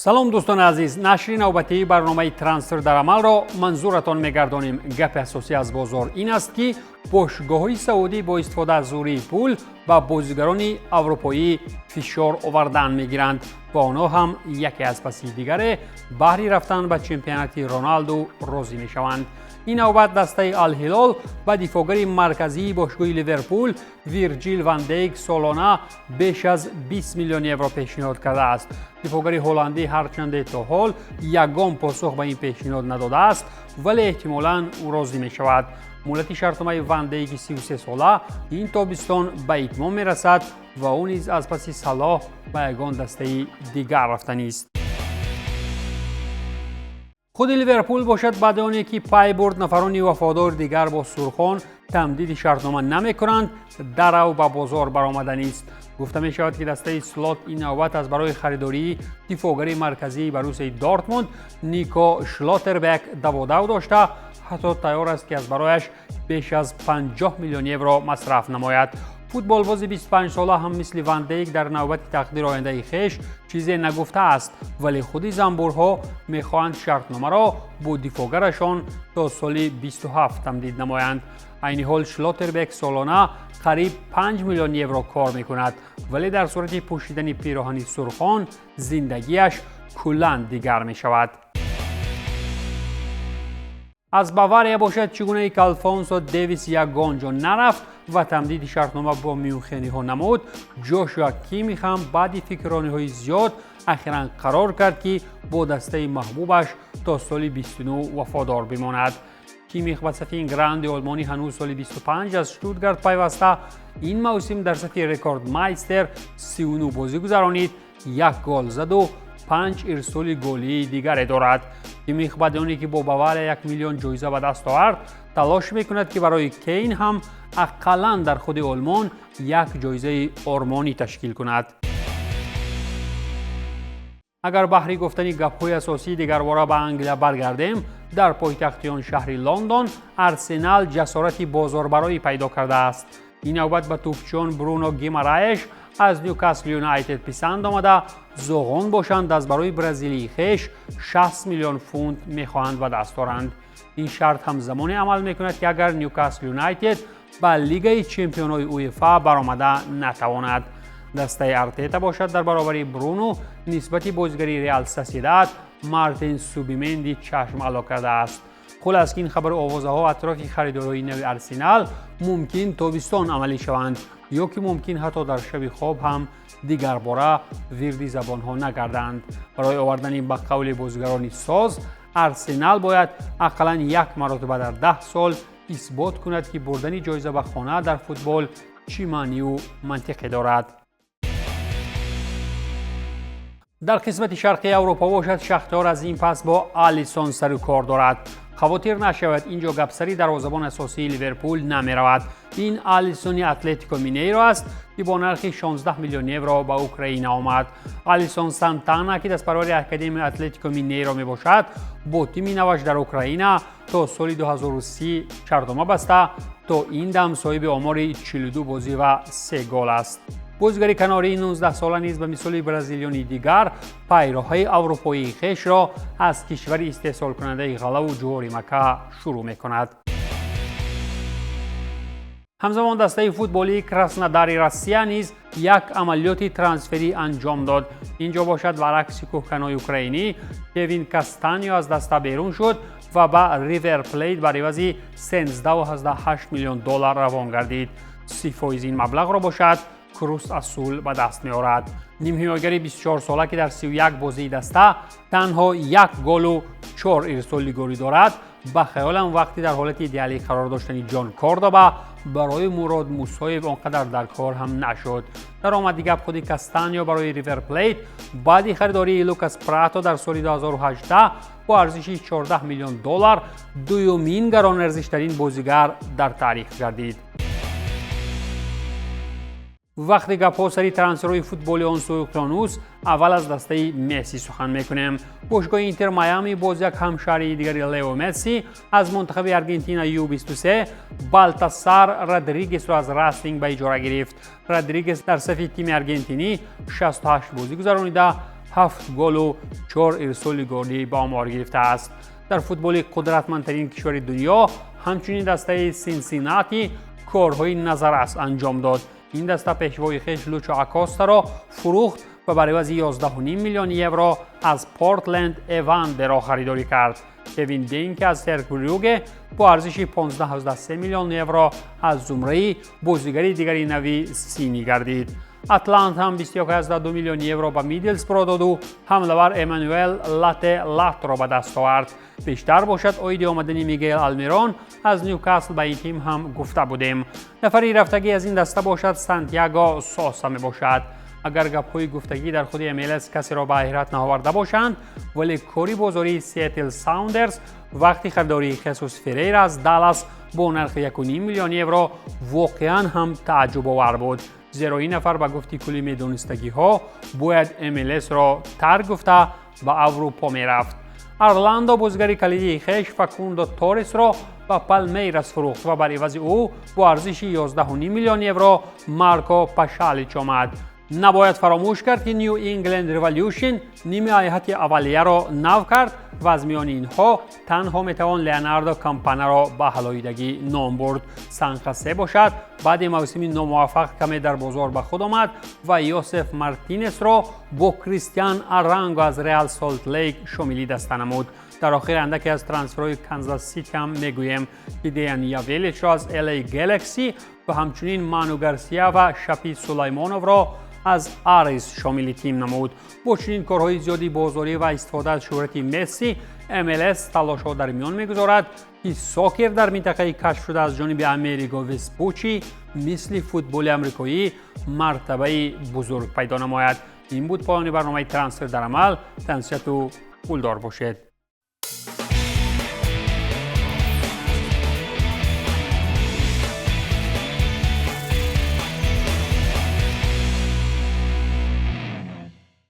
салом дӯстони азиз, нашри навбатии барномаи трансфер дар амалро манзуратон мегардонем. гапи асосӣ аз бозор ин аст ки бошгоҳҳои саудӣ бо истифода аз зурии пул ба бозигарони аврупоӣ фишор овардан мегиранд ва онҳо ҳам яке аз паси дигаре баҳри рафтан ба чемпионати роналду розӣ мешаванд. ин навбат дастаи ал-ҳилол ба дифоъгари марказии бошгоҳи ливерпул вирҷил ван дейк солона беш аз 20 миллион евро пешниҳод кардааст. дифоъгари ҳолландӣ ҳарчанде то ҳол ягон посух ба ин пешниҳод надодааст, вале эҳтимолан ӯ розӣ мешавад. муддати шартномаи ван дейки 33 сола ин тобистон ба итмом мерасад ва ӯ низ аз паси салоҳ ба ягон дастаи дигар рафтанист. худи ливерпул бошад баъди оне ки пай бурд нафарони вафодори дигар бо сурхон тамдиди шартнома намекунанд, дарав ба бозор баромаданист. гуфта мешавад ки дастаи слот ин навбат аз барои харидории дифоъгари марказии Борусияи Дортмунд Нико Шлоттербек даводав дошта, ҳатто тайёр аст ки аз барояш беш аз 50 миллион евро масраф намояд. футболбози 25 сола ҳам мисли ван дейк дар навбати тақдир ояндаи хеш чизе нагуфтааст, вале худи замбурҳо мехоҳанд шартномаро бо дифоъгарашон то соли 27 тамдид намоянд. айни ҳол Шлоттербек солона қариб 5 миллион евро кор мекунад, вале дар сурати пӯшидани пироҳани сурхон зиндагиаш куллан дигар мешавад. аз Бавария бошад чӣ гуна ки Алфонсо Дэвис ягон ҷо нарафт ва тамдиди шартнома бо мюнхениҳо намуд, Ҷошуа Киммих ҳам баъди фикррониҳои зиёд ахиран қарор кард ки бо дастаи маҳбубаш то соли 29 вафодор бимонад. Киммих ба сафи ин гранди олмонӣ ҳанӯз соли 25 аз Штутгарт пайваста, ин мавсим дар сафи рекордмайстер 39 бозӣ гузаронид, 1 гол заду 5 ирсоли голии дигаре дорад. Киммих баъди оне ки бо Бавария 1 миллион ҷоиза ба даст овард, талош мекунад ки барои Кейн ҳам ақаллан дар худи олмон як ҷоизаи ормонӣ ташкил кунад. агар баҳри гуфтани гапҳои асосии дигарбора ба Англия баргардем, дар пойтахти он шаҳри Лондон Арсенал ҷасорати бозорбароӣ пайдо кардааст. ин навбат ба тӯбчиён Бруно Гимараеш аз Ньюкасл Юнайтед писанд омада, зоғон бошанд аз барои бразилии хеш 60 миллион фунт мехоҳанд ба даст оранд. ин шарт ҳам замоне амал мекунад ки агар Ньюкасл Юнайтед ба Лигаи чемпионҳои УЕФА баромада натавонад. дастаи Артета бошад дар баробари Бруно нисбати бозигари Реал Сосиедад Мартин Субименди чашм ало кардааст. хулас ки ин хабару овозаҳо атрофи харидории нави Арсенал мумкин тобистон амалӣ шаванд ё ки мумкин ҳатто дар шаби хоб ҳам дигарбора вирди забонҳо нагарданд. барои овардани ба қавли бозигарони соз, Арсенал бояд ақаллан як маротиба дар 10 сол исбот кунад ки бурдани ҷоиза ба хона дар футбол чӣ маънию мантиқе дорад. дар қисмати шарқии аврупо бошад Шахтёр аз ин пас бо Алисон сару кор дорад. хавотир нашавад, инҷо гапсари дарвозабон асосии Ливерпул намеравад. ин Алисони Атлетико Минейро аст ки бо нархи 16 миллион евро ба Украина омад. Алисон Сантана ки дастпарвари Академияи Атлетико Минейро мебошад, бо тими наваш дар Украина то соли 2030 шартнома баста, то ин дам соҳиби омори 42 бозӣ ва 3 гол аст. бозигари канории 19 сола низ ба мисоли бразилиони дигар пайроҳаи аврупоии хешро аз кишвари истеҳсолкунандаи ғалаву ҷуҳори Мака шурӯъ мекунад. ҳамзамон дастаи футболии Краснодари Россия низ як амалиёти трансферӣ анҷом дод. инҷо бошад баръакси кӯҳканои украинӣ Кевин Кастаньо аз даста берун шуд ва ба Ривер Плейт бар ивази 13.8 миллион доллар равон гардид. 30% ин маблағро бошад Крус Асул ба даст меорад. нимҳимоягари 24 сола ки дар 31 бозии даста танҳо 1 голу 4 ирсоли голӣ дорад, ба хаёлам вақти дар ҳолати идеалӣ қарор доштани Ҷон Кордоба барои Мурод Мусоев он қадар дар кор ҳам нашуд. даромади гап худи Кастаньо барои Ривер Плейт баъди харидории Лукас Прато дар соли 2018 бо арзиши 14 миллион доллар дуюмин гаронарзиштарин бозигар дар таърих гардид. вақти гапҳо сари трансферҳои футболи он сӯи уқёнус, аввал аз дастаи Месси сухан мекунем. бошгоҳи Интер Майами боз як ҳамшаҳри дигари Лео Месси аз монтахаби Аргентина Ю-23 Балтасар Родригесро аз Растинг ба иҷора гирифт. Родригес дар сафи тими аргентинӣ 68 бозӣ гузаронида 7 گل و 4 ارسال گلی به آمار گرفته است. در فوتبال قدرتمندترین کشور دنیا همچنین دسته سینسیناتی کارهای نظررس انجام داد. این دسته پیشوای خویش لوچو آکوستا را فروخت و بر عوض 11.5 میلیون یورو از پورتلند ایوند را خریداری کرد. کوین دیک از سرکوریوگ با ارزش 15.3 میلیون یورو از زمره بازیگری دیگری نوی سینی گردید. اتلانت هم 21.2 میلیون یورو به میدلسبرو داد و ҳамлавар امانوئل لات را به دست آورد. بیشتر باشد اوید آمدن میگل آلمیرون از نیوکاسل به این تیم هم گفته بودیم. نفری رفتگی از این دسته باشد سانتیاگو سوسا می باشد. اگر گپ‌های گفتگی در خود MLS کسی را به حیرت نآورده باشند، ولی کاری بازاری سیاتل ساوندرز وقتی خریداری خصوص فریر از دالاس با نرخ 1.5 میلیون یورو واقعا هم تعجب آور بود، زیرا این نفر به گفتی کلی میدانستگی ها باید MLS را ترک گفته به اروپا می رفت. ارلاندو بازیگر کلیدی خویش فاکوندو تورس را به پالمیراس فروخت و بر عوض او با ارزش 11.5 میلیون یورو مارکو پاشالیچ آمد. نباید فراموش کرد که نیو انگلند ریولوشن نیمه هیئت اولیه را نو کرد و از میان اینها تنها میتوان لیوناردو کامپانا را به حلایدگی نام برد. سانخسه باشد بعد موسم ناموفق کمی در بازار به خود آمد و یوسف مارتینز را با کریستیان آرانگو از ریال سالت لیک شاملی دسته نمود. در آخر اندکی از ترانسفرهای کانزاس سیتی هم میگوییم که دیان یاویلیچ را از LA گلکسی و همچنین مانو گارسیا و شپی سلیمانوف را از آریس شامل تیم نمود. با چنین کارهای زیادی بازاری و استفاده از شهرت مسی، MLS تلاش‌ها در میان میگذارد که ساکر در منطقه کشف شده از جانب امریکو وسپوچی مثل فوتبال امریکایی مرتبه بزرگ پیدا نماید. این بود پایان برنامه ترانسفر در عمل. تنسیت و پولدار باشید.